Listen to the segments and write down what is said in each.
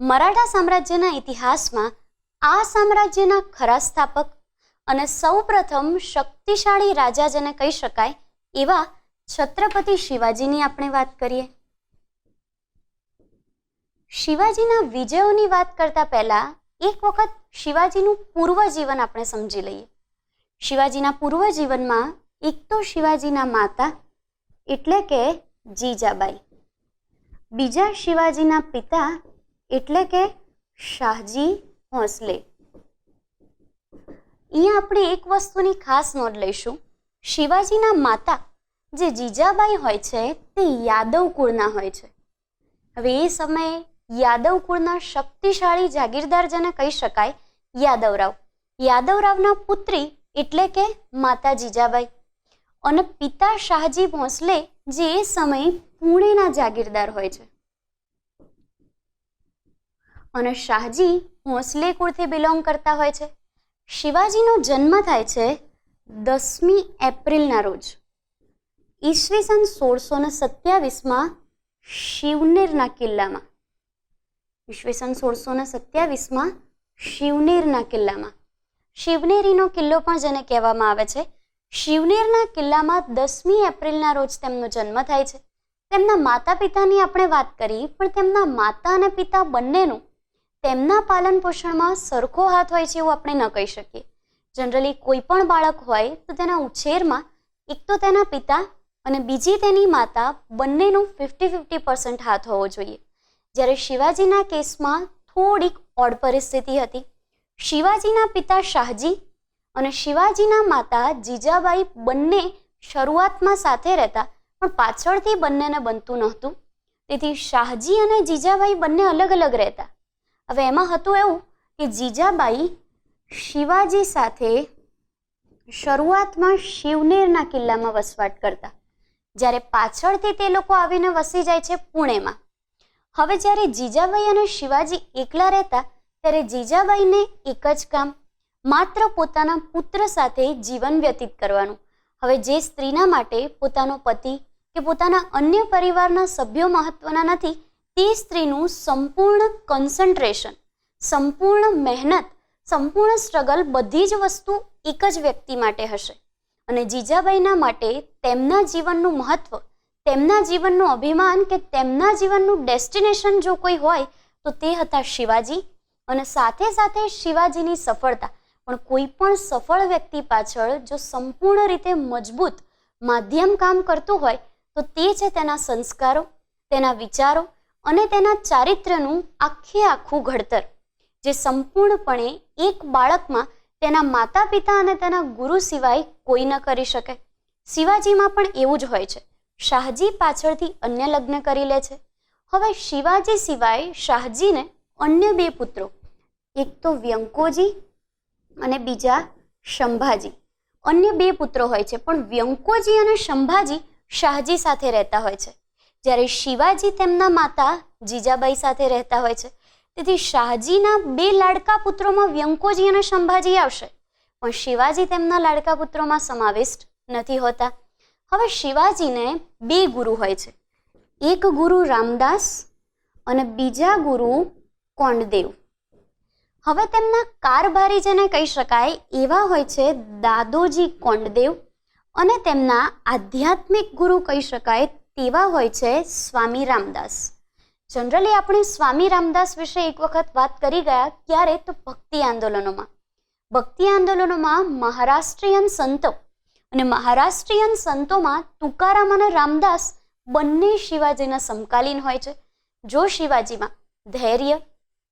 મરાઠા સામ્રાજ્યના ઇતિહાસમાં આ સામ્રાજ્યના ખરા સ્થાપક અને સૌપ્રથમ શક્તિશાળી રાજા જેને કહી શકાય એવા છત્રપતિ શિવાજીની આપણે વાત કરીએ. શિવાજીના વિજયોની વાત કરતા પહેલા એક વખત શિવાજીનું પૂર્વ જીવન આપણે સમજી લઈએ. શિવાજીના પૂર્વ જીવનમાં એક તો શિવાજીના માતા એટલે કે જીજાબાઈ, બીજા શિવાજીના પિતા એટલે કે શાહજી ભોંસલે. અહીંયા આપણે એક વસ્તુની ખાસ નોંધ લઈશું. શિવાજીના માતા જે જીજાબાઈ હોય છે તે યાદવ કુળના હોય છે. હવે એ સમયે યાદવ કુળના શક્તિશાળી જાગીરદાર જેને કહી શકાય યાદવરાવ. યાદવરાવના પુત્રી એટલે કે માતા જીજાબાઈ અને પિતા શાહજી ભોંસલે જે એ સમયે પુણેના જાગીરદાર હોય છે. અને શાહજી ભોંસલે કુળથી બિલોંગ કરતા હોય છે. શિવાજીનો જન્મ થાય છે 10મી એપ્રિલના રોજ ઈસવીસન 1627માં શિવનેરના કિલ્લામાં. ઈસવીસન 1627માં શિવનેરના કિલ્લામાં. શિવનેરીનો કિલ્લો પણ જેને કહેવામાં આવે છે. શિવનેરના કિલ્લામાં 10મી એપ્રિલના રોજ તેમનો જન્મ થાય છે. તેમના માતા પિતાની આપણે વાત કરી, પણ તેમના માતા અને પિતા બંનેનું તેમના પાલન પોષણમાં સરખો હાથ હોય છે એવું આપણે ન કહી શકીએ. જનરલી કોઈ પણ બાળક હોય તો તેના ઉછેરમાં એક તો તેના પિતા અને બીજી તેની માતા બંનેનું 50-50% હાથ હોવો જોઈએ. જ્યારે શિવાજીના કેસમાં થોડીક ઓડ પરિસ્થિતિ હતી. શિવાજીના પિતા શાહજી અને શિવાજીના માતા જીજાબાઈ બંને શરૂઆતમાં સાથે રહેતા, પણ પાછળથી બંનેને બનતું નહોતું. તેથી શાહજી અને જીજાબાઈ બંને અલગ અલગ રહેતા. હવે એમાં હતું એવું કે જીજાબાઈ શિવાજી સાથે શરૂઆતમાં શિવનેરના કિલ્લામાં વસવાટ કરતા, જ્યારે પાછળથી તે લોકો આવીને વસી જાય છે પુણેમાં. હવે જ્યારે જીજાબાઈ અને શિવાજી એકલા રહેતા ત્યારે જીજાબાઈને એક જ કામ, માત્ર પોતાના પુત્ર સાથે જીવન વ્યતીત કરવાનું. હવે જે સ્ત્રીના માટે પોતાનો પતિ કે પોતાના અન્ય પરિવારના સભ્યો મહત્વના નથી, તે સ્ત્રીનું સંપૂર્ણ કન્સન્ટ્રેશન, સંપૂર્ણ મહેનત, સંપૂર્ણ સ્ટ્રગલ બધી જ વસ્તુ એક જ વ્યક્તિ માટે હશે. અને જીજાબાઈના માટે તેમના જીવનનું મહત્વ, તેમના જીવનનું અભિમાન કે તેમના જીવનનું ડેસ્ટિનેશન જો કોઈ હોય તો તે હતા શિવાજી. અને સાથે સાથે શિવાજીની સફળતા. પણ કોઈ પણ સફળ વ્યક્તિ પાછળ જો સંપૂર્ણ રીતે મજબૂત માધ્યમ કામ કરતું હોય તો તે છે તેના સંસ્કારો, તેના વિચારો અને તેના ચારિત્ર્યનું આખું ઘડતર, જે સંપૂર્ણપણે એક બાળકમાં તેના માતા પિતા અને તેના ગુરુ સિવાય કોઈ ન કરી શકે. શિવાજીમાં પણ એવું જ હોય છે. શાહજી પાછળથી અન્ય લગ્ન કરી લે છે. હવે શિવાજી સિવાય શાહજીને અન્ય 2 પુત્રો, એક તો વ્યંકોજી અને બીજા શંભાજી, અન્ય 2 પુત્રો હોય છે. પણ વ્યંકોજી અને શંભાજી શાહજી સાથે રહેતા હોય છે, જ્યારે શિવાજી તેમના માતા જીજાબાઈ સાથે રહેતા હોય છે. તેથી શાહજીના 2 લાડકા પુત્રોમાં વ્યંકોજી અને શંભાજી આવશે, પણ શિવાજી તેમના લાડકા પુત્રોમાં સમાવિષ્ટ નથી હોતા. હવે શિવાજીને 2 ગુરુ હોય છે, એક ગુરુ રામદાસ અને બીજા ગુરુ કોંડદેવ. હવે તેમના કારભારી જેને કહી શકાય એવા હોય છે દાદોજી કોંડદેવ, અને તેમના આધ્યાત્મિક ગુરુ કહી શકાય તેવા હોય છે સ્વામી રામદાસ. જનરલી આપણે સ્વામી રામદાસ વિશે એક વખત વાત કરી ગયા, ક્યારે તો ભક્તિ આંદોલનોમાં. ભક્તિ આંદોલનોમાં મહારાષ્ટ્રીયન સંતો, અને મહારાષ્ટ્રીયન સંતોમાં તુકારામ અને રામદાસ બંને શિવાજીના સમકાલીન હોય છે. જો શિવાજીમાં ધૈર્ય,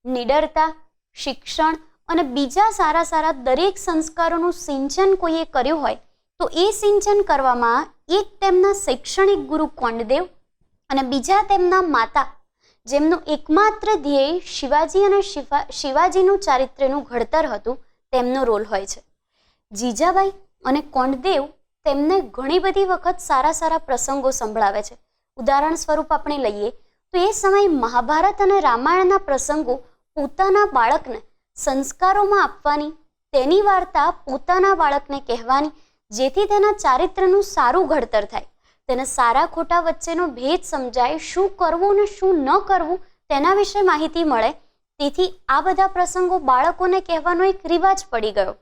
નિડરતા, શિક્ષણ અને બીજા સારા સારા દરેક સંસ્કારોનું સિંચન કોઈએ કર્યું હોય તો એ સિંચન કરવામાં એક તેમના શૈક્ષણિક ગુરુ કોંડદેવ અને બીજા તેમના માતા, જેમનું એકમાત્ર ધ્યેય શિવાજી અને શિવાજીનું ચારિત્ર્યનું ઘડતર હતું, તેમનો રોલ હોય છે. જીજાબાઈ અને કોંડદેવ તેમને ઘણી બધી વખત સારા સારા પ્રસંગો સંભળાવે છે. ઉદાહરણ સ્વરૂપ આપણે લઈએ તો એ સમયે મહાભારત અને રામાયણના પ્રસંગો પોતાના બાળકને સંસ્કારોમાં આપવાની, તેની વાર્તા પોતાના બાળકને કહેવાની, જેથી તેના ચારિત્ર્યનું સારું ઘડતર થાય, તેને સારા ખોટા વચ્ચેનો ભેદ સમજાય, શું કરવું અને શું ન કરવું તેના વિશે માહિતી મળે. તેથી આ બધા પ્રસંગો બાળકોને કહેવાનો એક રિવાજ પડી ગયો.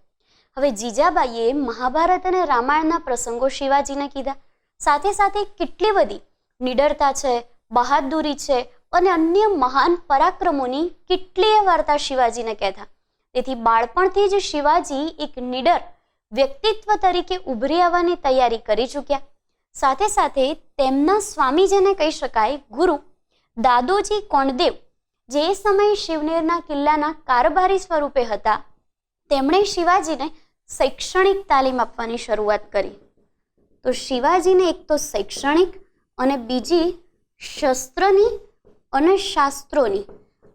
હવે જીજાબાઈએ મહાભારત અને રામાયણના પ્રસંગો શિવાજીને કીધા. સાથે સાથે કેટલી બધી નિડરતા છે, બહાદુરી છે અને અન્ય મહાન પરાક્રમોની કેટલીય વાર્તા શિવાજીને કહેતા. તેથી બાળપણથી જ શિવાજી એક નિડર વ્યક્તિત્વ તરીકે ઉભરી આવવાની તૈયારી કરી ચૂક્યા. સાથે સાથે તેમના સ્વામી જેને કહી શકાય ગુરુ દાદોજી કોંડદેવ, જે એ સમયે શિવનેરના કિલ્લાના કારભારી સ્વરૂપે હતા, તેમણે શિવાજીને શૈક્ષણિક તાલીમ આપવાની શરૂઆત કરી. તો શિવાજીને એક તો શૈક્ષણિક અને બીજી શસ્ત્રની અને શાસ્ત્રોની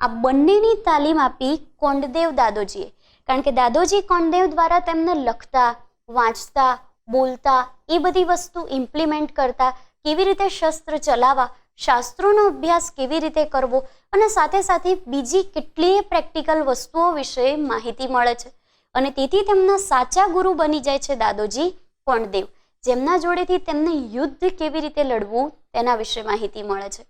આ બંનેની તાલીમ આપી કોંડદેવ દાદોજીએ. કારણ કે દાદોજી કોંડદેવ દ્વારા તેમને લખતા, વાંચતા, બોલતા એ બધી વસ્તુ ઇમ્પ્લિમેન્ટ કરતા, કેવી રીતે શસ્ત્ર ચલાવવા, શાસ્ત્રોનો અભ્યાસ કેવી રીતે કરવો અને સાથે સાથે બીજી કેટલીય પ્રેક્ટિકલ વસ્તુઓ વિશે માહિતી મળે છે. અને તેથી તેમના સાચા ગુરુ બની જાય છે દાદોજી કોંડદેવ, જેમના જોડેથી તેમને યુદ્ધ કેવી રીતે લડવું તેના વિશે માહિતી મળે છે.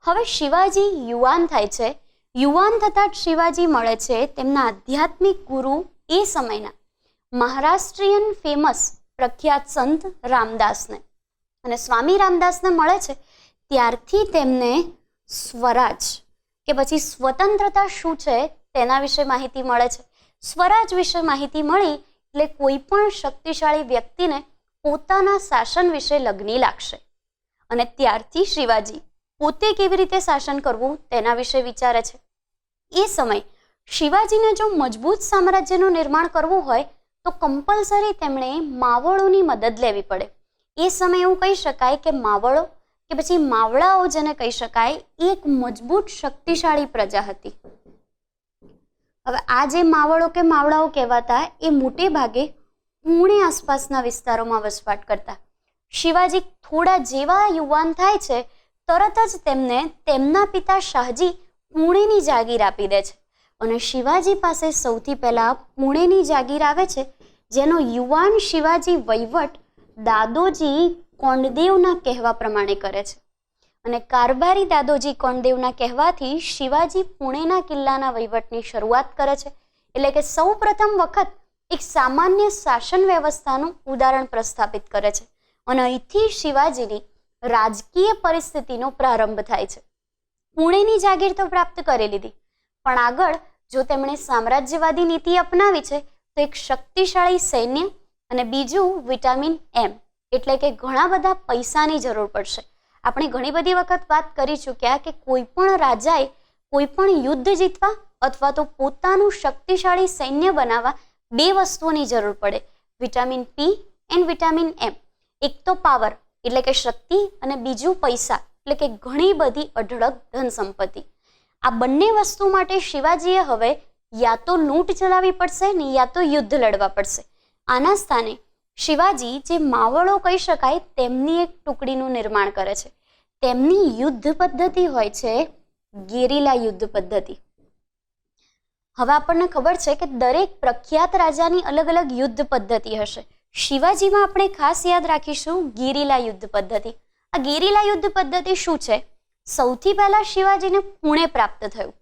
હવે શિવાજી યુવાન થાય છે. યુવાન થતાં જ શિવાજી મળે છે તેમના આધ્યાત્મિક ગુરુ એ સમયના મહારાષ્ટ્રીયન ફેમસ પ્રખ્યાત સંત રામદાસને. અને સ્વામી રામદાસને મળે છે ત્યારથી તેમને સ્વરાજ કે પછી સ્વતંત્રતા શું છે તેના વિશે માહિતી મળે છે. સ્વરાજ વિશે માહિતી મળી એટલે કોઈ પણ શક્તિશાળી વ્યક્તિને પોતાના શાસન વિશે લગ્ની લાગશે. અને ત્યારથી શિવાજી પોતે કેવી રીતે શાસન કરવું તેના વિશે વિચારે છે. એ સમય શિવાજીને જો મજબૂત સામ્રાજ્યનું નિર્માણ કરવું હોય તો કમ્પલસરી તેમણે માવળોની મદદ લેવી પડે. એ સમય એવું કહી શકાય કે માવળો કે પછી માવડાઓ જેને કહી શકાય એ એક મજબૂત શક્તિશાળી પ્રજા હતી. હવે આ જે માવળો કે માવડાઓ કહેવાતા એ મોટે ભાગે પુણે આસપાસના વિસ્તારોમાં વસવાટ કરતા. શિવાજી થોડા જેવા યુવાન થાય છે તરત જ તેમને તેમના પિતા શાહજી પુણેની જાગીર આપી દે છે. અને શિવાજી પાસે સૌથી પહેલા પુણેની જાગીર આવે છે, જેનો યુવાન શિવાજી વહીવટ દાદોજી કોંડદેવના કહેવા પ્રમાણે કરે છે. અને કારભારી દાદોજી કોંડદેવના કહેવાથી શિવાજી પુણેના કિલ્લાના વહીવટની શરૂઆત કરે છે. એટલે કે સૌ પ્રથમ વખત એક સામાન્ય શાસન વ્યવસ્થાનું ઉદાહરણ પ્રસ્થાપિત કરે છે. અને અહીંથી શિવાજીની રાજકીય પરિસ્થિતિનો પ્રારંભ થાય છે. પુણેની જાગીર તો પ્રાપ્ત કરી લીધી, પણ આગળ જો તેમણે સામ્રાજ્યવાદી નીતિ અપનાવી છે તો એક શક્તિશાળી સૈન્ય અને બીજું વિટામિન એમ એટલે કે ઘણા બધા પૈસાની જરૂર પડશે. આપણે ઘણી બધી વખત વાત કરી ચૂક્યા કે કોઈ પણ રાજાએ કોઈ પણ યુદ્ધ જીતવા અથવા તો પોતાનું શક્તિશાળી સૈન્ય બનાવવા બે વસ્તુઓની જરૂર પડે, વિટામિન પી એન્ડ વિટામિન એમ. એક તો પાવર એટલે કે શક્તિ અને બીજું પૈસા એટલે કે ઘણી બધી અઢળક ધન સંપત્તિ. આ બંને વસ્તુ માટે શિવાજીએ હવે યા તો લૂંટ ચલાવવી પડશે ને યા તો યુદ્ધ લડવા પડશે. આના સ્થાને શિવાજી જે માવળો કહી શકાય તેમની એક ટુકડીનું નિર્માણ કરે છે. તેમની યુદ્ધ પદ્ધતિ હોય છે ગેરીલા યુદ્ધ પદ્ધતિ. હવે આપણને ખબર છે કે દરેક પ્રખ્યાત રાજાની અલગ અલગ યુદ્ધ પદ્ધતિ હશે. શિવાજીમાં આપણે ખાસ યાદ રાખીશું ગેરીલા યુદ્ધ પદ્ધતિ. આ ગેરીલા યુદ્ધ પદ્ધતિ શું છે? સૌથી પહેલા શિવાજીને પુણે પ્રાપ્ત થયું.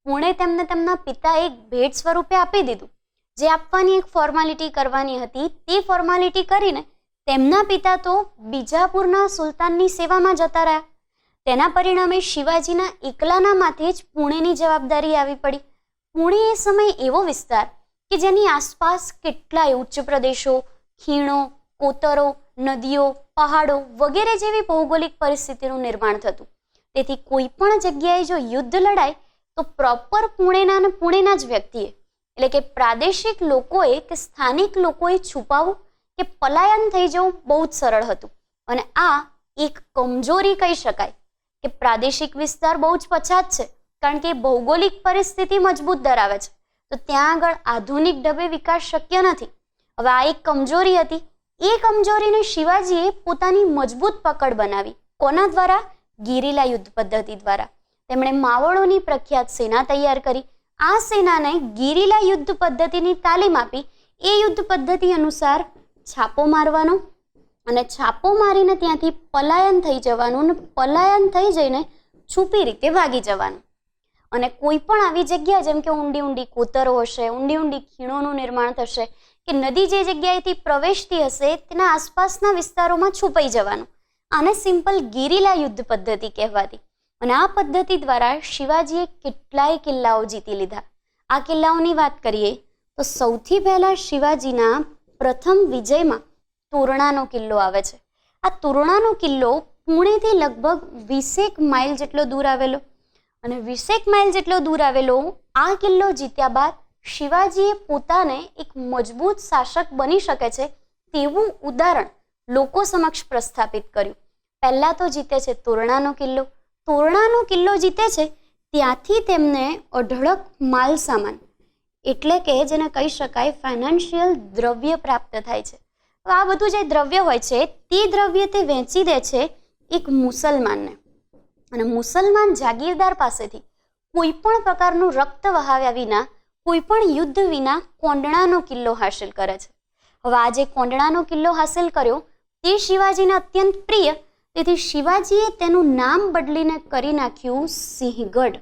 પુણે તેમને તેમના પિતાએ એક ભેટ સ્વરૂપે આપી દીધું. જે આપવાની એક ફોર્માલિટી કરવાની હતી તે ફોર્માલિટી કરીને તેમના પિતા તો બીજાપુરના સુલતાનની સેવામાં જતા રહ્યા. તેના પરિણામે શિવાજીના એકલાના માથે જ પુણેની જવાબદારી આવી પડી. પુણે એ સમય એવો વિસ્તાર કે જેની આસપાસ કેટલાય ઉચ્ચ પ્રદેશો, ખીણો, કોતરો, નદીઓ, પહાડો વગેરે જેવી ભૌગોલિક પરિસ્થિતિનું નિર્માણ થતું. તેથી કોઈ પણ જગ્યાએ જો યુદ્ધ લડાય તો પ્રોપર પુણેના જ વ્યક્તિએ એટલે કે પ્રાદેશિક લોકોએ કે સ્થાનિક લોકોએ છુપાવવું કે પલાયન થઈ જવું બહુ જ સરળ હતું. અને આ એક કમજોરી કહી શકાય કે પ્રાદેશિક વિસ્તાર બહુ જ પછાત છે, કારણ કે ભૌગોલિક પરિસ્થિતિ મજબૂત ધરાવે છે, તો ત્યાં આગળ આધુનિક ઢબે વિકાસ શક્ય નથી. હવે આ એક કમજોરી હતી. એ કમજોરીને શિવાજીએ પોતાની મજબૂત પકડ બનાવી. કોના દ્વારા? ગેરીલા યુદ્ધ પદ્ધતિ દ્વારા. તેમણે માવળોની પ્રખ્યાત સેના તૈયાર કરી. આ સેનાને ગેરીલા યુદ્ધ પદ્ધતિની તાલીમ આપી. એ યુદ્ધ પદ્ધતિ અનુસાર છાપો મારવાનો અને છાપો મારીને ત્યાંથી પલાયન થઈ જવાનું અને પલાયન થઈ જઈને છુપી રીતે ભાગી જવાનું. અને કોઈ પણ આવી જગ્યા જેમ કે ઊંડી ઊંડી કોતરો હશે, ઊંડી ઊંડી ખીણોનું નિર્માણ થશે કે નદી જે જગ્યાએથી પ્રવેશતી હશે તેના આસપાસના વિસ્તારોમાં છુપાઈ જવાનું. આને સિમ્પલ ગેરિલા યુદ્ધ પદ્ધતિ કહેવાતી. અને આ પદ્ધતિ દ્વારા શિવાજીએ કેટલાય કિલ્લાઓ જીતી લીધા. આ કિલ્લાઓની વાત કરીએ તો સૌથી પહેલા શિવાજીના પ્રથમ વિજયમાં તોરણાનો કિલ્લો આવે છે. આ તોરણાનો કિલ્લો પુણેથી લગભગ 20 માઇલ જેટલો દૂર આવેલો, અને 20 માઇલ જેટલો દૂર આવેલો આ કિલ્લો જીત્યા બાદ શિવાજીએ પોતાને એક મજબૂત શાસક બની શકે છે તેવું ઉદાહરણ લોકો સમક્ષ પ્રસ્થાપિત કર્યું. પહેલા તો જીતે છે તોરણાનો કિલ્લો. તોરણાનો કિલ્લો જીતે છે ત્યાંથી તેમને અઢળક માલ સામાન એટલે કે જેને કહી શકાય ફાઇનાન્શિયલ દ્રવ્ય પ્રાપ્ત થાય છે. આ બધું જે દ્રવ્ય હોય છે તે દ્રવ્ય તે વેચી દે છે એક મુસલમાનને, અને મુસલમાન જાગીરદાર પાસેથી કોઈ પણ પ્રકારનું રક્ત વહાવ્યા વિના, કોઈ પણ યુદ્ધ વિના કોંડણાનો કિલ્લો હાંસલ કરે છે. હવે આ જે કોંડણાનો કિલ્લો હાંસલ કર્યો તે શિવાજીને અત્યંત પ્રિય, તેથી શિવાજીએ તેનું નામ બદલીને કરી નાખ્યું સિંહગઢ.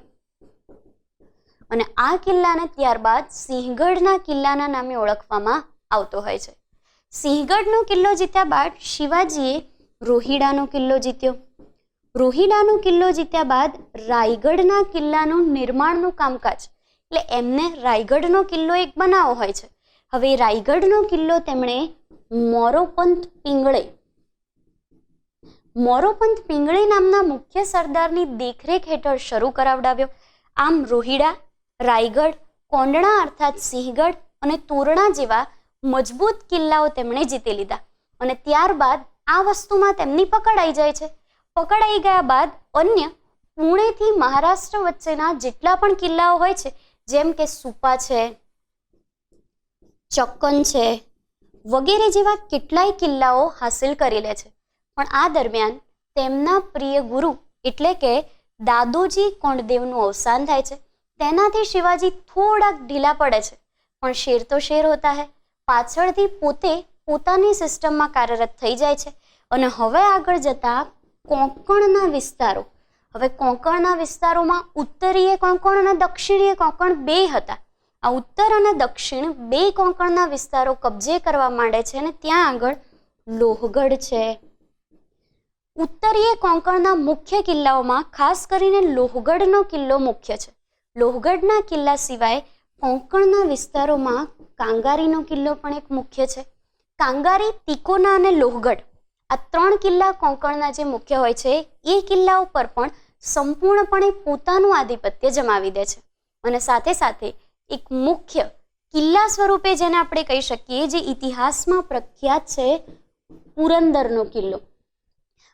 અને આ કિલ્લાને ત્યારબાદ સિંહગઢના કિલ્લાના નામે ઓળખવામાં આવતો હોય છે. સિંહગઢનો કિલ્લો જીત્યા બાદ શિવાજીએ રોહિડાનો કિલ્લો જીત્યો. રોહિડાનો કિલ્લો જીત્યા બાદ રાયગઢના કિલ્લાનું નિર્માણનું કામકાજ, એટલે એમને રાયગઢનો કિલ્લો એક બનાવવો હોય છે. હવે રાયગઢનો કિલ્લો તેમણે મોરોપંત પિંગળે નામના મુખ્ય સરદારની દેખરેખ હેઠળ શરૂ કરાવડાવ્યો. આમ રોહિડા, રાયગઢ, કોંડણા અર્થાત સિંહગઢ અને તોરણા જેવા મજબૂત કિલ્લાઓ તેમણે જીતી લીધા. અને ત્યારબાદ આ વસ્તુમાં તેમની પકડ આવી જાય છે. પકડ આવી ગયા બાદ અન્ય પુણેથી મહારાષ્ટ્ર વચ્ચેના જેટલા પણ કિલ્લાઓ હોય છે, જેમ કે સુપા છે, ચક્કન છે વગેરે જેવા કેટલાય કિલ્લાઓ હાસિલ કરી લે છે. પણ આ દરમિયાન તેમના પ્રિય ગુરુ એટલે કે દાદોજી કોંડદેવનું અવસાન થાય છે. તેનાથી શિવાજી થોડાક ઢીલા પડે છે, પણ શેર તો શેર હોતા હૈ, પાછળથી પોતે પોતાની સિસ્ટમમાં કાર્યરત થઈ જાય છે. અને હવે આગળ જતા કોંકણના વિસ્તારો, હવે કોંકણના વિસ્તારોમાં ઉત્તરીય કોંકણ અને દક્ષિણીય કોંકણ બે હતા. આ ઉત્તર અને દક્ષિણ બે કોંકણના વિસ્તારો કબજે કરવા માંડે છે, અને ત્યાં આગળ લોહગઢ છે. ઉત્તરીય કોંકણના મુખ્ય કિલ્લાઓમાં ખાસ કરીને લોહગઢનો કિલ્લો મુખ્ય છે. લોહગઢના કિલ્લા સિવાય કોંકણના વિસ્તારોમાં કાંગારીનો કિલ્લો પણ એક મુખ્ય છે. કાંગારી, તિકોના અને લોહગઢ આ 3 કિલ્લા કોંકણના જે મુખ્ય હોય છે એ કિલ્લાઓ પર પણ સંપૂર્ણપણે પોતાનું આધિપત્ય જમાવી દે છે. અને સાથે સાથે એક મુખ્ય કિલ્લા સ્વરૂપે જેને આપણે કહી શકીએ, જે ઇતિહાસમાં પ્રખ્યાત છે, પુરંદરનો કિલ્લો.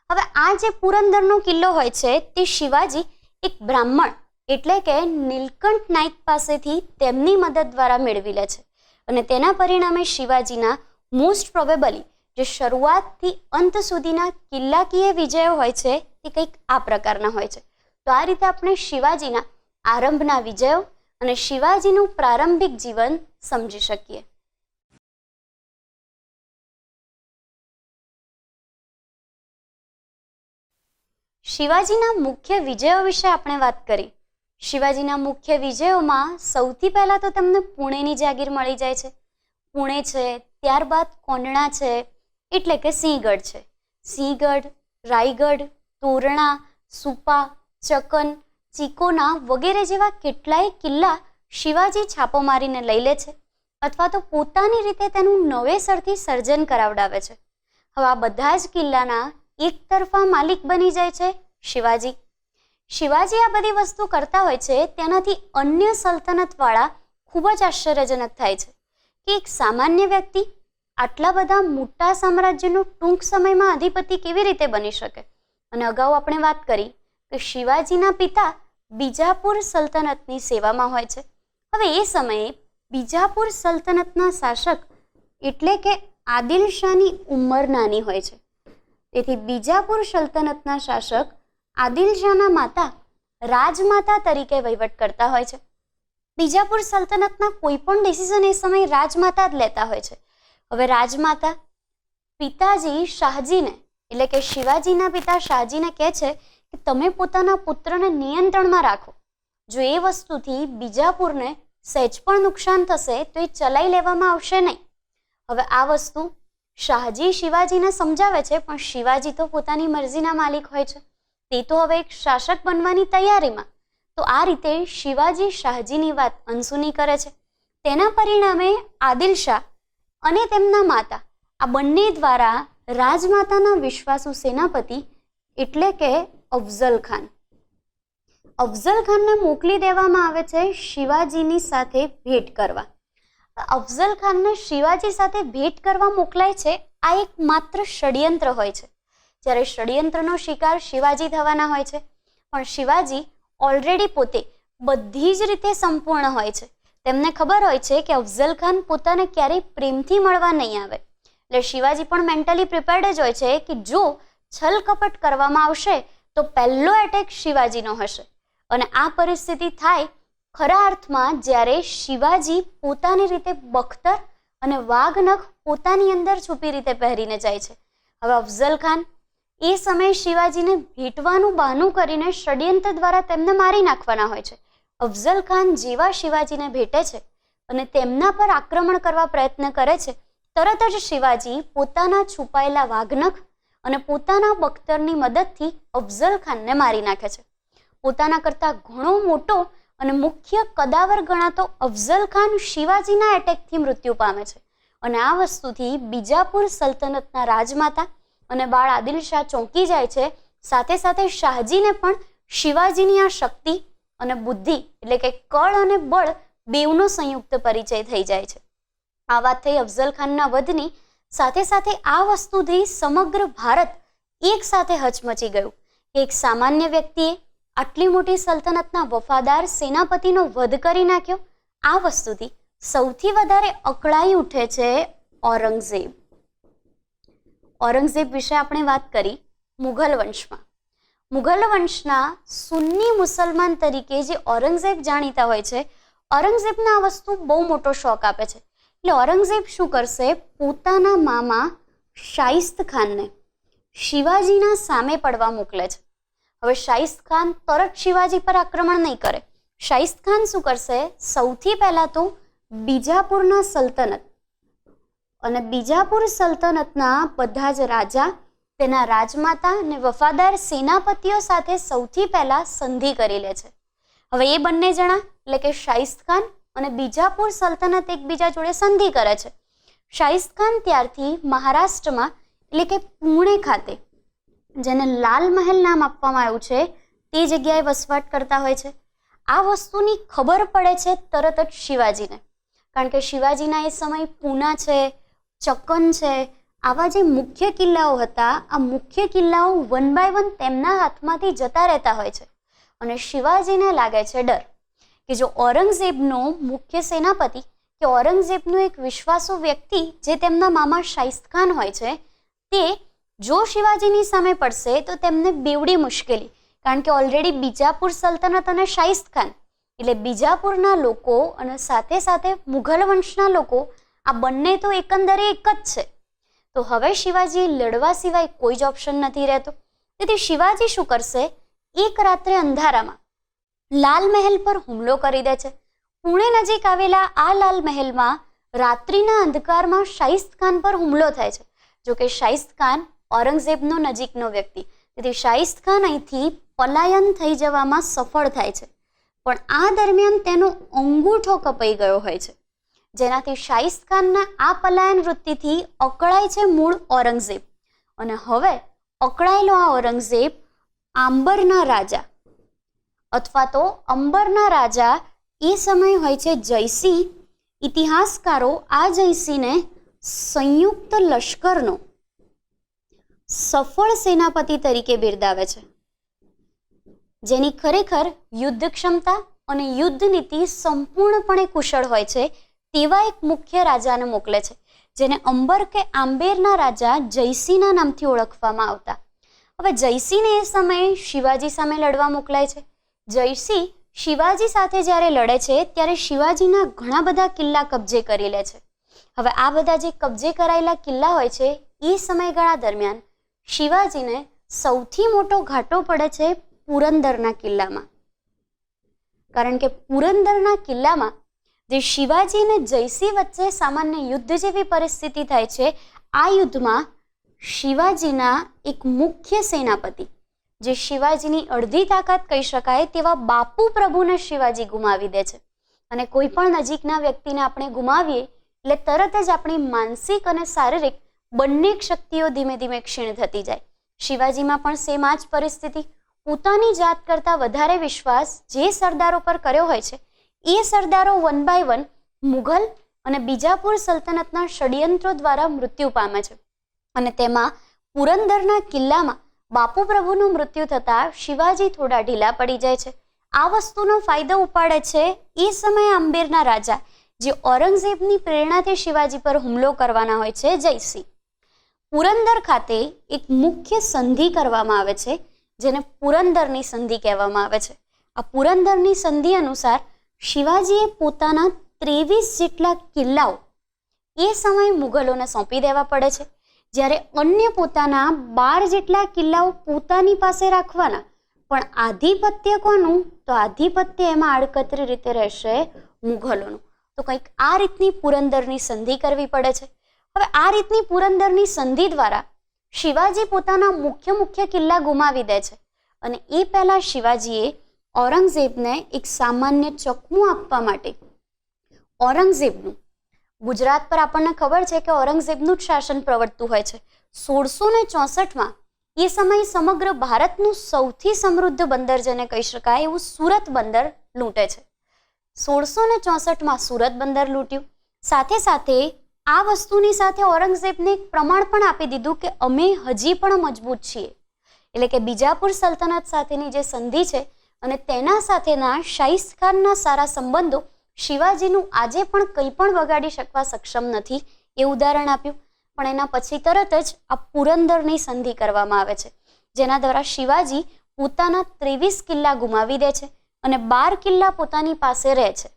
હવે આ જે પુરંદરનો કિલ્લો હોય છે તે શિવાજી એક બ્રાહ્મણ એટલે કે નીલકંઠ નાઈક પાસેથી તેમની મદદ દ્વારા મેળવી લે છે. અને તેના પરિણામે શિવાજીના મોસ્ટ પ્રોબેબલી જે શરૂઆતથી અંત સુધીના કિલ્લાકીય વિજયો હોય છે તે કંઈક આ પ્રકારના હોય છે. તો આ રીતે આપણે શિવાજીના આરંભના વિજયો અને શિવાજીનું પ્રારંભિક જીવન સમજી શકીએ. શિવાજીના મુખ્ય વિજયો વિશે આપણે વાત કરી. શિવાજીના મુખ્ય વિજયોમાં સૌથી પહેલા તો તમને પુણેની જાગીર મળી જાય છે. પુણે છે, ત્યારબાદ કોંડણા છે એટલે કે સિંહગઢ છે. સિંહગઢ, રાયગઢ, તોરણા, સુપા, ચકન, ચિકોના વગેરે જેવા કેટલાય કિલ્લા શિવાજી છાપો મારીને લઈ લે છે, અથવા તો પોતાની રીતે તેનું નવેસરથી સર્જન કરાવડાવે છે. હવે આ બધા જ કિલ્લાના એક તરફા માલિક બની જાય છે શિવાજી. શિવાજી આ બધી વસ્તુ કરતા હોય છે, તેનાથી અન્ય સલ્તનતવાળા ખૂબ જ આશ્ચર્યજનક થાય છે કે એક સામાન્ય વ્યક્તિ આટલા બધા મોટા સામ્રાજ્યનું ટૂંક સમયમાં અધિપતિ કેવી રીતે બની શકે. અને અગાઉ આપણે વાત કરી કે શિવાજીના પિતા બીજાપુર સલ્તનતની સેવામાં હોય છે. હવે એ સમયે બીજાપુર સલ્તનતના શાસક એટલે કે આદિલ શાહની ઉંમર નાની હોય છે. તેથી બીજાપુર સલ્તનતના શાસક આદિલ શાહના માતા રાજમાતા તરીકે વહીવટ કરતા હોય છે. બીજાપુર સલ્તનતના કોઈ પણ ડિસિઝન એ સમયે રાજમાતા જ લેતા હોય છે. હવે રાજમાતા પિતાજી શાહજીને એટલે કે શિવાજીના પિતા શાહજીને કહે છે કે તમે પોતાના પુત્રને નિયંત્રણમાં રાખો, જો એ વસ્તુથી બીજાપુરને સહેજ પણ નુકસાન થશે તો એ ચલાવી લેવામાં આવશે નહીં. હવે આ વસ્તુ શાહજી શિવાજીને સમજાવે છે, પણ શિવાજી તો પોતાની મરજીના માલિક હોય છે, તે તો હવે એક શાસક બનવાની તૈયારીમાં. તો આ રીતે શિવાજી શાહજીની વાત અનસુની કરે છે. તેના પરિણામે આદિલ શાહ અને તેમના માતા આ બંને દ્વારા રાજમાતાના વિશ્વાસુ સેનાપતિ એટલે કે અફઝલ ખાનને મોકલી દેવામાં આવે છે શિવાજીની સાથે ભેટ કરવા. અફઝલ ખાનને શિવાજી સાથે ભેટ કરવા મોકલાય છે. આ એક માત્ર ષડયંત્ર હોય છે. જ્યારે ષડયંત્રનો શિકાર શિવાજી થવાના હોય છે, પણ શિવાજી ઓલરેડી પોતે બધી જ રીતે સંપૂર્ણ હોય છે. તેમને ખબર હોય છે કે અફઝલ ખાન પોતાને ક્યારેય પ્રેમથી મળવા નહીં આવે. એટલે શિવાજી પણ મેન્ટલી પ્રિપેર્ડ જ હોય છે કે જો છલ કપટ કરવામાં આવશે તો પહેલો એટેક શિવાજીનો હશે. અને આ પરિસ્થિતિ થાય ખરા અર્થમાં જ્યારે શિવાજી પોતાની રીતે બખ્તર અને વાઘનખ પોતાની અંદર છુપી રીતે પહેરીને જાય છે. હવે અફઝલ ખાન એ સમયે શિવાજીને ભેટવાનું બહાનું કરીને ષડયંત્ર દ્વારા તેમને મારી નાખવાના હોય છે. અફઝલ ખાન જેવા શિવાજીને ભેટે છે અને તેમના પર આક્રમણ કરવા પ્રયત્ન કરે છે, તરત જ શિવાજી પોતાના છુપાયેલા વાઘનખ અને પોતાના બખ્તરની મદદથી અફઝલ ખાનને મારી નાખે છે. પોતાના કરતાં ઘણો મોટો અને મુખ્ય કદાવર ગણાતો અફઝલ ખાન શિવાજીના એટેકથી મૃત્યુ પામે છે. અને આ વસ્તુથી બીજાપુર સલ્તનતના રાજમાતા અને બાળ આદિલ શાહ ચોંકી જાય છે. સાથે સાથે શાહજીને પણ શિવાજીની આ શક્તિ અને બુદ્ધિ એટલે કે કળ અને બળ બેવનો સંયુક્ત પરિચય થઈ જાય છે. આ વાત થઈ અફઝલ ખાનના વધની. સાથે સાથે આ વસ્તુથી સમગ્ર ભારત એક સાથે હચમચી ગયું કે એક સામાન્ય વ્યક્તિએ આટલી મોટી સલ્તનતના વફાદાર સેનાપતિનો વધ કરી નાખ્યો. આ વસ્તુથી સૌથી વધારે અકળાઈ ઉઠે છે ઔરંગઝેબ. ઔરંગઝેબ વિશે આપણે વાત કરી મુઘલ વંશમાં. મુઘલ વંશના સુન્ની મુસલમાન તરીકે જે ઔરંગઝેબ જાણીતા હોય છે, ઔરંગઝેબને આ વસ્તુ બહુ મોટો શોખ આપે છે. એટલે ઔરંગઝેબ શું કરશે, પોતાના મામા શાઇસ્ત ખાનને શિવાજીના સામે પડવા મોકલે છે. હવે શાઇસ્ત ખાન તરત શિવાજી પર આક્રમણ નહીં કરે. શાઇસ્ત ખાન શું કરશે, સૌથી પહેલા તો બીજાપુરના સલ્તનત અને બીજાપુર સલ્તનતના બધા જ રાજા, તેના રાજમાતા અને વફાદાર સેનાપતિઓ સાથે સૌથી પહેલા સંધિ કરી લે છે. હવે એ બંને જણા એટલે કે શાઇસ્ત ખાન અને બીજાપુર સલ્તનત એકબીજા જોડે સંધિ કરે છે. શાઇસ્ત ખાન ત્યારથી મહારાષ્ટ્રમાં એટલે કે પુણે ખાતે, જેને લાલ મહેલ નામ આપવામાં આવ્યું છે, તે જગ્યાએ વસવાટ કરતા હોય છે. આ વસ્તુની ખબર પડે છે તરત જ શિવાજીને, કારણ કે શિવાજીના એ સમય પૂના છે, ચક્કન છે, આવા જે મુખ્ય કિલ્લાઓ હતા, આ મુખ્ય કિલ્લાઓ વન બાય વન તેમના હાથમાંથી જતા રહેતા હોય છે. અને શિવાજીને લાગે છે ડર કે જો ઔરંગઝેબનો મુખ્ય સેનાપતિ કે ઔરંગઝેબનો એક વિશ્વાસુ વ્યક્તિ જે તેમના મામા શાઇસ્ત ખાન હોય છે, તે જો શિવાજીની સામે પડશે તો તેમને બેવડી મુશ્કેલી. કારણ કે ઓલરેડી બીજાપુર સલ્તનત અને શાઇસ્ત ખાન એટલે બીજાપુરના લોકો અને સાથે સાથે મુઘલ વંશના લોકો, આ બંને તો એકંદરે એક જ છે. તો હવે શિવાજી લડવા સિવાય કોઈ જ ઓપ્શન નથી રહેતો. તેથી શિવાજી શું કરશે, એક રાત્રે અંધારામાં લાલ મહેલ પર હુમલો કરી દે છે. પુણે નજીક આવેલા આ લાલ મહેલમાં રાત્રિના અંધકારમાં શાઇસ્ત ખાન પર હુમલો થાય છે. જોકે શાઇસ્ત ખાન ઔરંગઝેબનો નજીકનો વ્યક્તિ, તેથી શાઇસ્ત ખાન અહીંથી પલાયન થઈ જવામાં સફળ થાય છે. પણ આ દરમિયાન તેનો અંગૂઠો કપાઈ ગયો હોય છે, જેનાથી શાઇસ્ત ખાનના આ પલાયન વૃત્તિથી અકળાય છે મૂળ ઔરંગઝેબ. અને હવે અકળાયેલો આ ઔરંગઝેબ આંબરના રાજા અથવા તો અંબરના રાજા એ સમય હોય છે જયસિંહ. ઇતિહાસકારો આ જયસિંહને સંયુક્ત લશ્કરનો સફળ સેનાપતિ તરીકે બિરદાવે છે, જેની ખરેખર યુદ્ધ ક્ષમતા અને યુદ્ધ નીતિ સંપૂર્ણપણે કુશળ હોય છે તેવા એક મુખ્ય રાજાને મોકલે છે, જેને અંબર કે આંબેરના રાજા જયસિંહના નામથી ઓળખવામાં આવતા. હવે જયસિંહને એ સમયે શિવાજી સામે લડવા મોકલાય છે. જયસિંહ શિવાજી સાથે જ્યારે લડે છે ત્યારે શિવાજીના ઘણા બધા કિલ્લા કબજે કરી લે છે. હવે આ બધા જે કબજે કરાયેલા કિલ્લા હોય છે એ સમયગાળા દરમિયાન શિવાજીને સૌથી મોટો ઘાટો પડે છે પુરંદરના કિલ્લામાં. કારણ કે પુરંદરના કિલ્લામાં જે શિવાજી અને જયસિંહ વચ્ચે સામાન્ય યુદ્ધ જેવી પરિસ્થિતિ થાય છે, આ યુદ્ધમાં શિવાજીના એક મુખ્ય સેનાપતિ, જે શિવાજીની અડધી તાકાત કહી શકાય તેવા બાપુ પ્રભુને શિવાજી ગુમાવી દે છે. અને કોઈ પણ નજીકના વ્યક્તિને આપણે ગુમાવીએ એટલે તરત જ આપણી માનસિક અને શારીરિક બંને શક્તિઓ ધીમે ધીમે ક્ષીણ થતી જાય. શિવાજીમાં પણ સેમ આ જ પરિસ્થિતિ. પોતાની જાત કરતાં વધારે વિશ્વાસ જે સરદારો પર કર્યો હોય છે, એ સરદારો વન બાય વન મુઘલ અને બીજાપુર સલ્તનતના ષડયંત્રો દ્વારા મૃત્યુ પામે છે. અને તેમાં પુરંદરના કિલ્લામાં બાપુ પ્રભુનું મૃત્યુ થતાં શિવાજી થોડા ઢીલા પડી જાય છે. આ વસ્તુનો ફાયદો ઉપાડે છે એ સમયે અંબેરના રાજા, જે ઔરંગઝેબની પ્રેરણાથી શિવાજી પર હુમલો કરવાના હોય છે, જયસિંહ. પુરંદર ખાતે એક મુખ્ય સંધિ કરવામાં આવે છે, જેને પુરંદરની સંધિ કહેવામાં આવે છે. આ પુરંદરની સંધિ અનુસાર શિવાજીએ પોતાના 23 જેટલા કિલ્લાઓ એ સમયે મુઘલોને સોંપી દેવા પડે છે, જ્યારે અન્ય પોતાના 12 જેટલા કિલ્લાઓ પોતાની પાસે રાખવાના. પણ આધિપત્ય કોનું? તો આધિપત્ય એમાં આડકતરી રીતે રહેશે મુઘલોનું. તો કંઈક આ રીતની પુરંદરની સંધિ કરવી પડે છે. હવે આ રીતની પુરંદરની સંધિ દ્વારા શિવાજી પોતાના મુખ્ય કિલ્લા ગુમાવી દે છે. અને એ પહેલા શિવાજીએ ઔરંગઝેબને એક સામાન્ય ચકમું આપવા માટે ઔરંગઝેબનું, ગુજરાત પર આપણને ખબર છે કે ઔરંગઝેબનું જ શાસન પ્રવર્તતું હોય છે. 1664માં એ સમયે સમગ્ર ભારતનું સૌથી સમૃદ્ધ બંદર જેને કહી શકાય એવું સુરત બંદર લૂંટે છે. 1664માં સુરત બંદર લૂંટ્યું. સાથે સાથે આ વસ્તુની સાથે ઔરંગઝેબને એક પ્રમાણ પણ આપી દીધું કે અમે હજી પણ મજબૂત છીએ. એટલે કે બીજાપુર સલ્તનત સાથેની જે સંધિ છે અને તેના સાથેના શાહિસ્ત ખાનના સારા સંબંધો શિવાજીનું આજે પણ કંઈ પણ વગાડી શકવા સક્ષમ નથી, એ ઉદાહરણ આપ્યું. પણ એના પછી તરત જ આ પુરંદરની સંધિ કરવામાં આવે છે, જેના દ્વારા શિવાજી પોતાના 23 કિલ્લા ગુમાવી દે છે અને 12 કિલ્લા પોતાની પાસે રહે છે.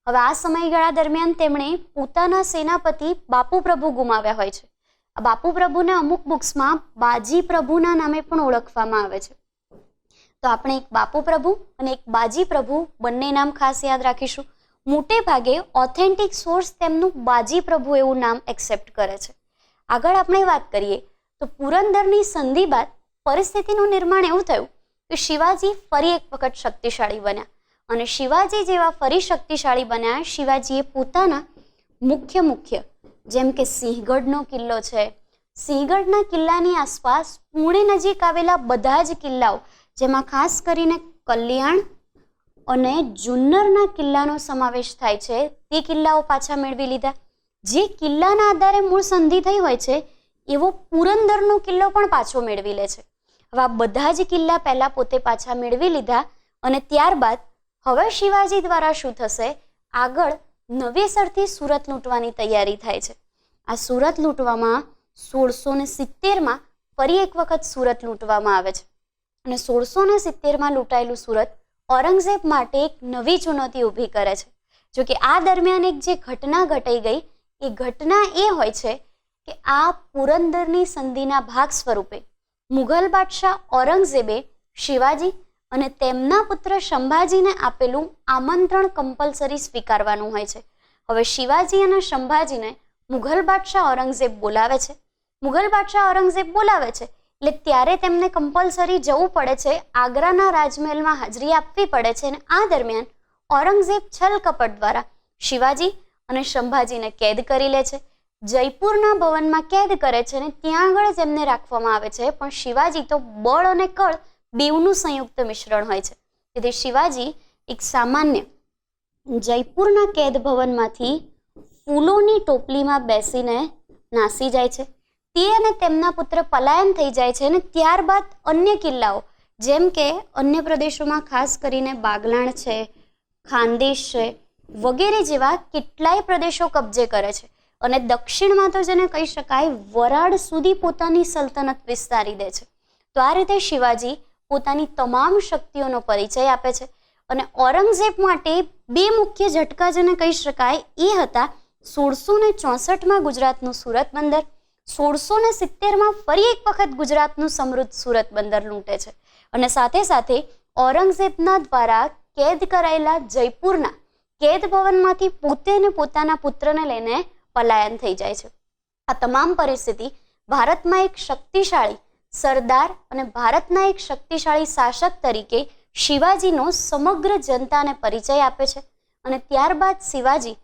હવે આ સમયગાળા દરમિયાન તેમણે પોતાના સેનાપતિ બાપુ પ્રભુ ગુમાવ્યા હોય છે. આ બાપુ પ્રભુને અમુક બુક્સમાં બાજી પ્રભુના નામે પણ ઓળખવામાં આવે છે. તો આપણે એક બાપુ પ્રભુ અને એક બાજી પ્રભુ બંને નામ ખાસ યાદ રાખીશું. મોટે ભાગે ઓથેન્ટિક સોર્સ તેમનું બાજી પ્રભુ એવું નામ એક્સેપ્ટ કરે છે. આગળ આપણે વાત કરીએ તો પુરંદરની સંધિ બાદ પરિસ્થિતિનું નિર્માણ એવું થયું કે શિવાજી ફરી એક વખત શક્તિશાળી બન્યા. અને શિવાજી જેવા ફરી શક્તિશાળી બન્યા, શિવાજીએ પોતાના મુખ્ય જેમ કે સિંહગઢનો કિલ્લો છે, સિંહગઢના કિલ્લાની આસપાસ પુણે નજીક આવેલા બધા જ કિલ્લાઓ, જેમાં ખાસ કરીને કલ્યાણ અને જુન્નરના કિલ્લાનો સમાવેશ થાય છે, તે કિલ્લાઓ પાછા મેળવી લીધા. જે કિલ્લાના આધારે મૂળ સંધિ થઈ હોય છે એવો પુરંદરનો કિલ્લો પણ પાછો મેળવી લે છે. હવે આ બધા જ કિલ્લા પહેલા પોતે પાછા મેળવી લીધા અને ત્યારબાદ હવે શિવાજી દ્વારા શું થશે? આગળ નવેસરથી સુરત લૂંટવાની તૈયારી થાય છે. આ સુરત લૂંટવામાં 1670માં ફરી એક વખત સુરત લૂંટવામાં આવે છે. અને 1670માં લૂંટાયેલું સુરત ઔરંગઝેબ માટે એક નવી ચુનૌતી ઊભી કરે છે. જો કે આ દરમિયાન એક જે ઘટના ઘટાઈ ગઈ, એ ઘટના એ હોય છે કે આ પુરંદરની સંધિના ભાગ સ્વરૂપે મુઘલ બાદશાહ ઔરંગઝેબે શિવાજી અને તેમના પુત્ર સંભાજીને આપેલું આમંત્રણ કમ્પલસરી સ્વીકારવાનું હોય છે. હવે શિવાજી અને સંભાજીને મુઘલ બાદશાહ ઔરંગઝેબ બોલાવે છે. મુઘલ બાદશાહ ઔરંગઝેબ બોલાવે છે એટલે ત્યારે તેમને કમ્પલસરી જવું પડે છે, આગ્રાના રાજમહેલમાં હાજરી આપવી પડે છે. અને આ દરમિયાન ઔરંગઝેબ છલ કપટ દ્વારા શિવાજી અને સંભાજીને કેદ કરી લે છે, જયપુરના ભવનમાં કેદ કરે છે અને ત્યાં આગળ જ એમને રાખવામાં આવે છે. પણ શિવાજી તો બળ અને કળ બેવનું સંયુક્ત મિશ્રણ હોય છે. તેથી શિવાજી એક સામાન્ય જયપુરના કેદ ભવનમાંથી ફૂલોની ટોપલીમાં બેસીને નાસી જાય છે. તે અને તેમના પુત્ર પલાયન થઈ જાય છે અને ત્યારબાદ અન્ય કિલ્લાઓ જેમ કે અન્ય પ્રદેશોમાં ખાસ કરીને બાગલાણ છે, ખાનદેશ છે વગેરે જેવા કેટલાય પ્રદેશો કબજે કરે છે. અને દક્ષિણમાં તો જેને કહી શકાય વરાડ સુધી પોતાની સલ્તનત વિસ્તારી દે છે. તો આ રીતે શિવાજી પોતાની તમામ શક્તિઓનો પરિચય આપે છે. અને ઔરંગઝેબ માટે બે મુખ્ય ઝટકા જેને કહી શકાય એ હતા 1664માં ગુજરાતનું સુરત બંદર, 1670માં ફરી એક વખત ગુજરાતનું સમૃદ્ધ સુરત બંદર લૂંટે છે. અને સાથે સાથે ઔરંગઝેબના દ્વારા કેદ કરાયેલા જયપુરના કેદ ભવનમાંથી પોતે અને પોતાના પુત્રને લઈને પલાયન થઈ જાય છે. આ તમામ પરિસ્થિતિ ભારતમાં એક શક્તિશાળી સરદાર અને ભારતના એક શક્તિશાળી શાસક તરીકે શિવાજીનો સમગ્ર જનતાને પરિચય આપે છે. અને ત્યારબાદ શિવાજી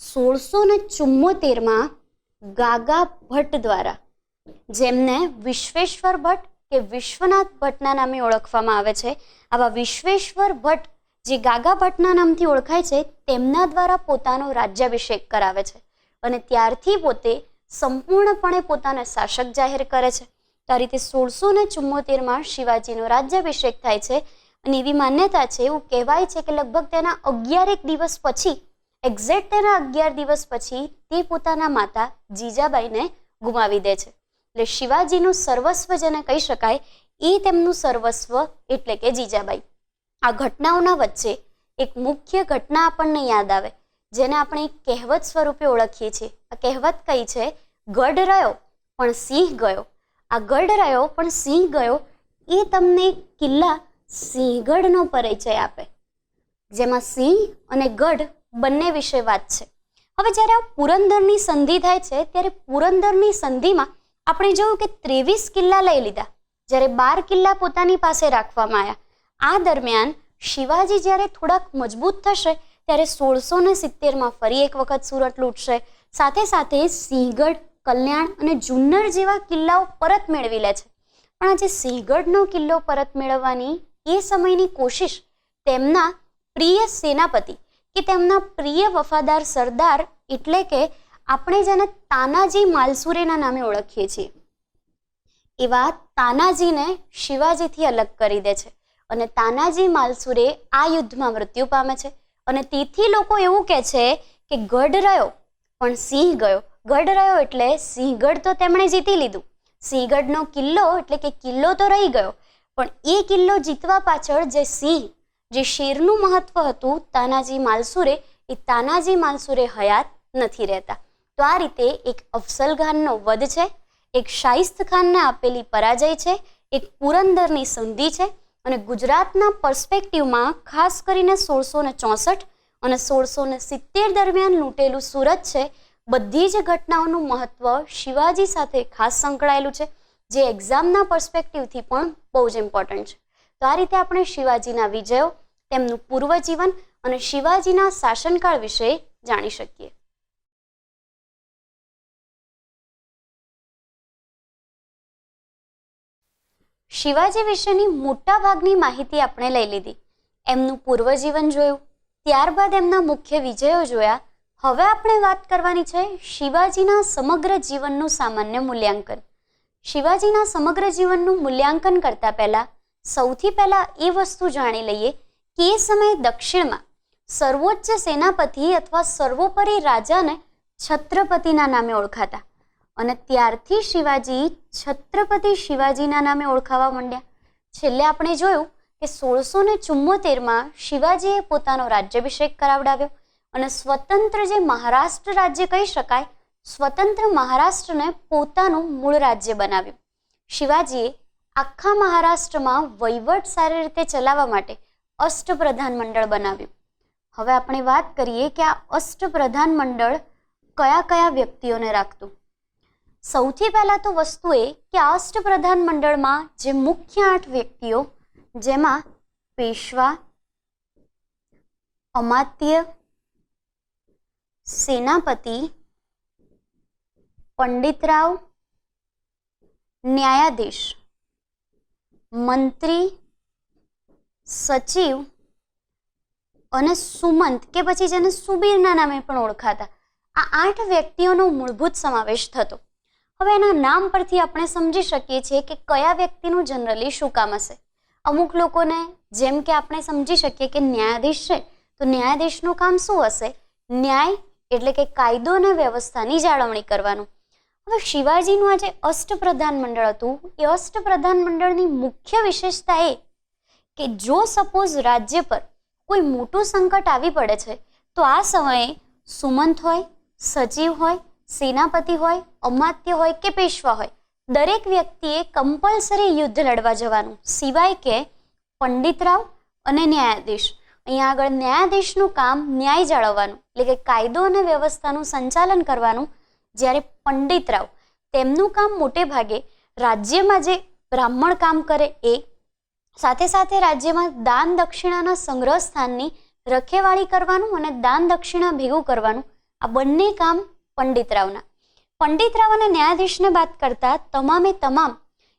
1674માં ગાગા ભટ્ટ દ્વારા, જેમને વિશ્વેશ્વર ભટ્ટ કે વિશ્વનાથ ભટ્ટના નામે ઓળખવામાં આવે છે, આવા વિશ્વેશ્વર ભટ્ટ જે ગાગા ભટ્ટના નામથી ઓળખાય છે, તેમના દ્વારા પોતાનો રાજ્યાભિષેક કરાવે છે અને ત્યારથી પોતે સંપૂર્ણપણે પોતાને શાસક જાહેર કરે છે. તો આ રીતે 1674માં શિવાજીનો રાજ્યાભિષેક થાય છે અને એવી માન્યતા છે, એવું કહેવાય છે કે લગભગ તેના 11 દિવસ પછી, એક્ઝેક્ટ તેના 11 દિવસ પછી તે પોતાના માતા જીજાબાઈને ગુમાવી દે છે. એટલે શિવાજીનું સર્વસ્વ જેને કહી શકાય એ તેમનું સર્વસ્વ એટલે કે જીજાબાઈ. આ ઘટનાઓના વચ્ચે એક મુખ્ય ઘટના આપણને યાદ આવે, જેને આપણે એક કહેવત સ્વરૂપે ઓળખીએ છીએ. આ કહેવત કઈ છે? ગઢ રહ્યો પણ સિંહ ગયો. આ ગઢ રહ્યો પણ સિંહ ગયો એ તમને કિલ્લા સિંહગઢનો પરિચય આપે, જેમાં સિંહ અને ગઢ બંને વિશે વાત છે. હવે જ્યારે આ પુરંદરની સંધિ થાય છે, ત્યારે પુરંદરની સંધિમાં આપણે જોયું કે 23 કિલ્લા લઈ લીધા, જ્યારે 12 કિલ્લા પોતાની પાસે રાખવામાં આવ્યા. આ દરમિયાન શિવાજી જ્યારે થોડાક મજબૂત થશે ત્યારે 1670માં ફરી એક વખત સુરત લૂંટશે. સાથે સાથે સિંહગઢ, કલ્યાણ અને જુન્નર જેવા કિલ્લાઓ પરત મેળવી લે છે. પણ આજે સિંહગઢનો કિલ્લો પરત મેળવવાની એ સમયની કોશિશ તેમના પ્રિય સેનાપતિ કે તેમના પ્રિય વફાદાર સરદાર એટલે કે આપણે જેને તાનાજી માલસુરેના નામે ઓળખીએ છીએ, એવા તાનાજીને શિવાજીથી અલગ કરી દે છે અને તાનાજી માલસુરે આ યુદ્ધમાં મૃત્યુ પામે છે. અને તેથી લોકો એવું કહે છે કે ગઢ રહ્યો પણ સિંહ ગયો. ગઢ રહ્યો એટલે સિંહગઢ તો તેમણે જીતી લીધું, સિંહગઢનો કિલ્લો એટલે કે કિલ્લો તો રહી ગયો, પણ એ કિલ્લો જીતવા પાછળ જે સિંહ, જે શેરનું મહત્વ હતું તાનાજી માલસુરે, એ તાનાજી માલસુરે હયાત નથી રહેતા. તો આ રીતે એક અફસલ ખાનનો વધ છે, એક શાહિસ્ત ખાનને આપેલી પરાજય છે, એક પુરંદરની સંધિ છે અને ગુજરાતના પર્સ્પેક્ટિવમાં ખાસ કરીને 1664 અને 1670 દરમિયાન લૂંટેલું સુરત છે. બધી જ ઘટનાઓનું મહત્વ શિવાજી સાથે ખાસ સંકળાયેલું છે, જે એક્ઝામના પર્સ્પેક્ટિવથી પણ બહુ જ ઇમ્પોર્ટન્ટ છે. તો આ રીતે આપણે શિવાજીના વિજયો, તેમનું પૂર્વજીવન અને શિવાજીના શાસનકાળ વિશે જાણી શકીએ. શિવાજી વિશેની મોટા ભાગની માહિતી આપણે લઈ લીધી. એમનું પૂર્વજીવન જોયું, ત્યારબાદ એમના મુખ્ય વિજયો જોયા. હવે આપણે વાત કરવાની છે શિવાજીના સમગ્ર જીવનનું સામાન્ય મૂલ્યાંકન. શિવાજીના સમગ્ર જીવનનું મૂલ્યાંકન કરતા પહેલા સૌથી પહેલા એ વસ્તુ જાણી લઈએ કે એ સમયે દક્ષિણમાં સર્વોચ્ચ સેનાપતિ અથવા સર્વોપરી રાજાને છત્રપતિના નામે ઓળખાતા અને ત્યારથી શિવાજી છત્રપતિ શિવાજીના નામે ઓળખાવા માંડ્યા. છેલ્લે આપણે જોયું કે 1674માં શિવાજીએ પોતાનો રાજ્યાભિષેક કરાવડાવ્યો અને સ્વતંત્ર જે મહારાષ્ટ્ર રાજ્ય કહી શકાય, સ્વતંત્ર મહારાષ્ટ્રને પોતાનું મૂળ રાજ્ય બનાવ્યું. શિવાજીએ આખા મહારાષ્ટ્રમાં વહીવટ સારી રીતે ચલાવવા માટે અષ્ટપ્રધાન મંડળ બનાવ્યું. હવે આપણે વાત કરીએ કે આ અષ્ટપ્રધાન મંડળ કયા કયા વ્યક્તિઓને રાખતું. સૌથી પહેલા તો વસ્તુ એ કે આ અષ્ટપ્રધાન મંડળમાં જે મુખ્ય 8 વ્યક્તિઓ, જેમાં પેશવા, અમાત્ય, સેનાપતિ, પંડિતરાવ, ન્યાયાધીશ, મંત્રી, સચિવ અને સુમંત કે પછી જેને સુબીરના નામે પણ ઓળખાતા, આ 8 વ્યક્તિઓનો મૂળભૂત સમાવેશ થતો. હવે એના નામ પરથી આપણે સમજી શકીએ છીએ કે કયા વ્યક્તિનું જનરલી શું કામ હશે. અમુક લોકોને જેમ કે આપણે સમજી શકીએ કે ન્યાયાધીશ છે તો ન્યાયાધીશનું કામ શું હશે? ન્યાય એટલે કે કાયદો અને વ્યવસ્થાની જાળવણી કરવાનું. હવે શિવાજીનું આ જે અષ્ટપ્રધાન મંડળ હતું એ અષ્ટપ્રધાન મંડળની મુખ્ય વિશેષતા એ કે જો સપોઝ રાજ્ય પર કોઈ મોટું સંકટ આવી પડે છે તો આ સમયે સુમંત હોય, સચિવ હોય, સેનાપતિ હોય, અમાત્ય હોય કે પેશવા હોય, દરેક વ્યક્તિએ કમ્પલસરી યુદ્ધ લડવા જવાનું, સિવાય કે પંડિતરાવ અને ન્યાયાધીશ. અહીંયા આગળ ન્યાયાધીશનું કામ ન્યાય જાળવવાનું એટલે કે કાયદો અને વ્યવસ્થાનું સંચાલન કરવાનું, જ્યારે પંડિતરાવ તેમનું કામ મોટે ભાગે રાજ્યમાં જે બ્રાહ્મણ કામ કરે એ, સાથે સાથે રાજ્યમાં દાન દક્ષિણાના સંગ્રહ સ્થાનની રખેવાળી કરવાનું અને દાન દક્ષિણા ભેગું કરવાનું, આ બંને કામ પંડિતરાવના. પંડિતરાવ અને ન્યાયાધીશને બાદ કરતા તમામે તમામ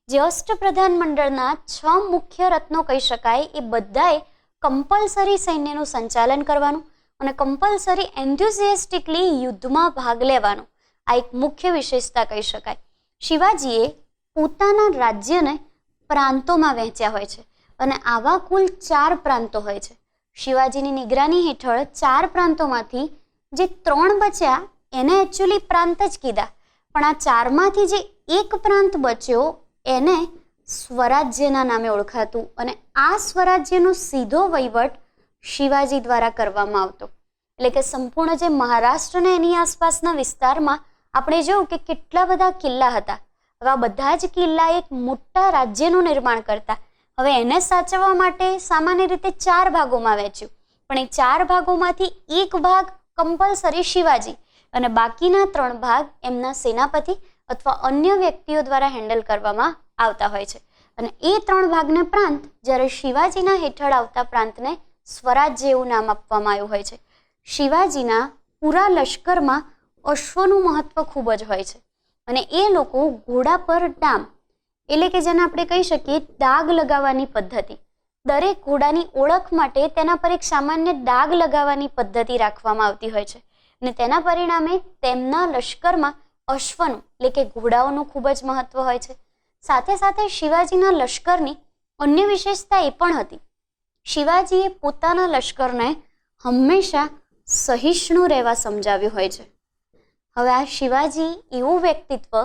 જે અષ્ટપ્રધાન મંડળના 6 મુખ્ય રત્નો કહી શકાય એ બધાએ કમ્પલસરી સૈન્યનું સંચાલન કરવાનું અને કમ્પલસરી એન્થુઝિયાસ્ટિકલી યુદ્ધમાં ભાગ લેવાનો, આ એક મુખ્ય વિશેષતા કહી શકાય. શિવાજીએ પોતાના રાજ્યને પ્રાંતોમાં વહેંચ્યા હોય છે અને આવા કુલ 4 પ્રાંતો હોય છે. શિવાજીની નિગરાની હેઠળ 4 પ્રાંતોમાંથી જે 3 બચ્યા એને એકચ્યુઅલી પ્રાંત જ કીધા, પણ આ 4માંથી જે એક પ્રાંત બચ્યો એને સ્વરાજ્યના નામે ઓળખાતું અને આ સ્વરાજ્યનો સીધો વહીવટ શિવાજી દ્વારા કરવામાં આવતો. એટલે કે સંપૂર્ણ જે મહારાષ્ટ્ર અને એની આસપાસના વિસ્તારમાં આપણે જોયું કે કેટલા બધા કિલ્લા હતા. હવે આ બધા જ કિલ્લા એક મોટા રાજ્યનું નિર્માણ કરતા. હવે એને સાચવવા માટે સામાન્ય રીતે 4 ભાગોમાં વહેંચ્યું, પણ એ 4 ભાગોમાંથી એક ભાગ કમ્પલસરી શિવાજી અને બાકીના 3 ભાગ એમના સેનાપતિ અથવા અન્ય વ્યક્તિઓ દ્વારા હેન્ડલ કરવામાં આવતા હોય છે. અને એ 3 ભાગને પ્રાંત, જ્યારે શિવાજીના હેઠળ આવતા પ્રાંતને સ્વરાજ્ય એવું નામ આપવામાં આવ્યું હોય છે. શિવાજીના પૂરા લશ્કરમાં અશ્વનું મહત્વ ખૂબ જ હોય છે અને એ લોકો ઘોડા પર ડામ એટલે કે જેને આપણે કહી શકીએ ડાઘ લગાવવાની પદ્ધતિ, દરેક ઘોડાની ઓળખ માટે તેના પર એક સામાન્ય ડાઘ લગાવવાની પદ્ધતિ રાખવામાં આવતી હોય છે અને તેના પરિણામે તેમના લશ્કરમાં અશ્વનું એટલે કે ઘોડાઓનું ખૂબ જ મહત્વ હોય છે. સાથે સાથે શિવાજીના લશ્કરની અન્ય વિશેષતા એ પણ હતી, શિવાજીએ પોતાના લશ્કરને હંમેશા સહિષ્ણુ રહેવા સમજાવ્યું હોય છે. હવે આ શિવાજી એવું વ્યક્તિત્વ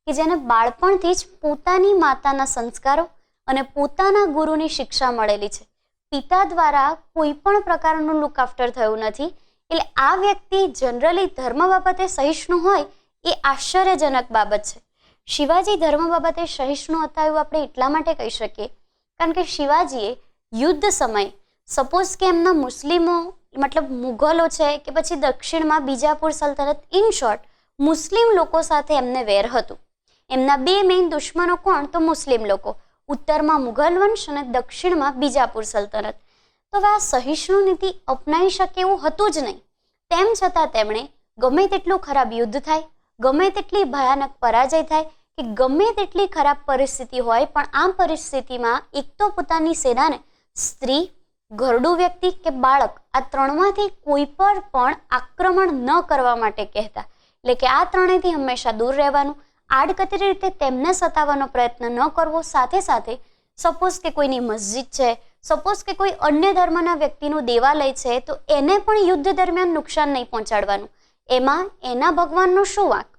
કે જેને બાળપણથી જ પોતાની માતાના સંસ્કારો અને પોતાના ગુરુની શિક્ષા મળેલી છે. પિતા દ્વારા કોઈ પણ પ્રકારનું લુક આફ્ટર થયું નથી, એટલે આ વ્યક્તિ જનરલી ધર્મ બાબતે સહિષ્ણુ હોય એ આશ્ચર્યજનક બાબત છે. શિવાજી ધર્મ બાબતે સહિષ્ણુ હતા એવું આપણે એટલા માટે કહી શકીએ કારણ કે શિવાજીએ યુદ્ધ સમયે સપોઝ કે એમના મુસ્લિમો મતલબ મુઘલો છે કે પછી દક્ષિણમાં બીજાપુર સલ્તનત, ઇન શોર્ટ મુસ્લિમ લોકો સાથે એમને વેર હતું. એમના 2 મેઇન દુશ્મનો કોણ? તો મુસ્લિમ લોકો, ઉત્તરમાં મુઘલ વંશ અને દક્ષિણમાં બીજાપુર સલ્તનત. તો આ સહિષ્ણુ નીતિ અપનાવી શકે એવું હતું જ નહીં. તેમ છતાં તેમણે ગમે તેટલું ખરાબ યુદ્ધ થાય, ગમે તેટલી ભયાનક પરાજય થાય કે ગમે તેટલી ખરાબ પરિસ્થિતિ હોય, પણ આ પરિસ્થિતિમાં એક તો પોતાની સેનાને સ્ત્રી, ઘરડું વ્યક્તિ કે બાળક આ 3માંથી કોઈ પર પણ આક્રમણ ન કરવા માટે કહેતા. એટલે કે આ 3થી હંમેશા દૂર રહેવાનું, આડકતરી રીતે તેમને સતાવવાનો પ્રયત્ન ન કરવો. સાથે સાથે સપોઝ કે કોઈની મસ્જિદ છે, સપોઝ કે કોઈ અન્ય ધર્મના વ્યક્તિનું દેવાલય છે, તો એને પણ યુદ્ધ દરમિયાન નુકસાન નહીં પહોંચાડવાનું. એમાં એના ભગવાનનો શું વાંક?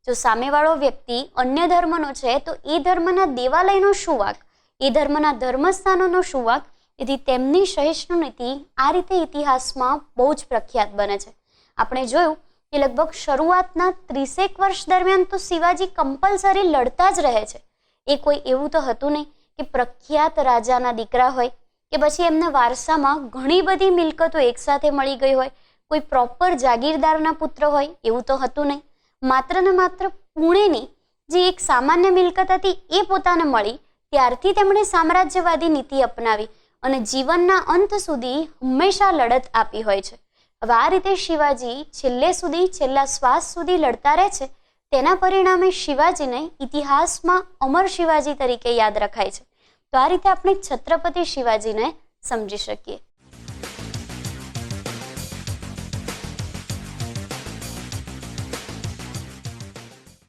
જો સામેવાળો વ્યક્તિ અન્ય ધર્મનો છે તો એ ધર્મના દેવાલયનો શું વાંક? એ ધર્મના ધર્મસ્થાનોનો શું વાંક? તેથી તેમની સહિષ્ણુ નીતિ આ રીતે ઇતિહાસમાં બહુ જ પ્રખ્યાત બને છે. આપણે જોયું કે લગભગ શરૂઆતના 30 વર્ષ દરમિયાન તો શિવાજી કમ્પલસરી લડતા જ રહે છે. એ કોઈ એવું તો હતું નહીં કે પ્રખ્યાત રાજાના દીકરા હોય કે પછી એમના વારસામાં ઘણી બધી મિલકતો એકસાથે મળી ગઈ હોય, કોઈ પ્રોપર જાગીરદારના પુત્ર હોય, એવું તો હતું નહીં. માત્ર ને માત્ર પુણેની જે એક સામાન્ય મિલકત હતી એ પોતાને મળી ત્યારથી તેમણે સામ્રાજ્યવાદી નીતિ અપનાવી અને જીવનના અંત સુધી હંમેશા લડત આપી હોય છે. હવે આ રીતે શિવાજી છેલ્લે સુધી, છેલ્લા શ્વાસ સુધી લડતા રહે છે. તેના પરિણામે શિવાજીને ઇતિહાસમાં અમર શિવાજી તરીકે યાદ રખાય છે. તો આ રીતે આપણે છત્રપતિ શિવાજીને સમજી શકીએ.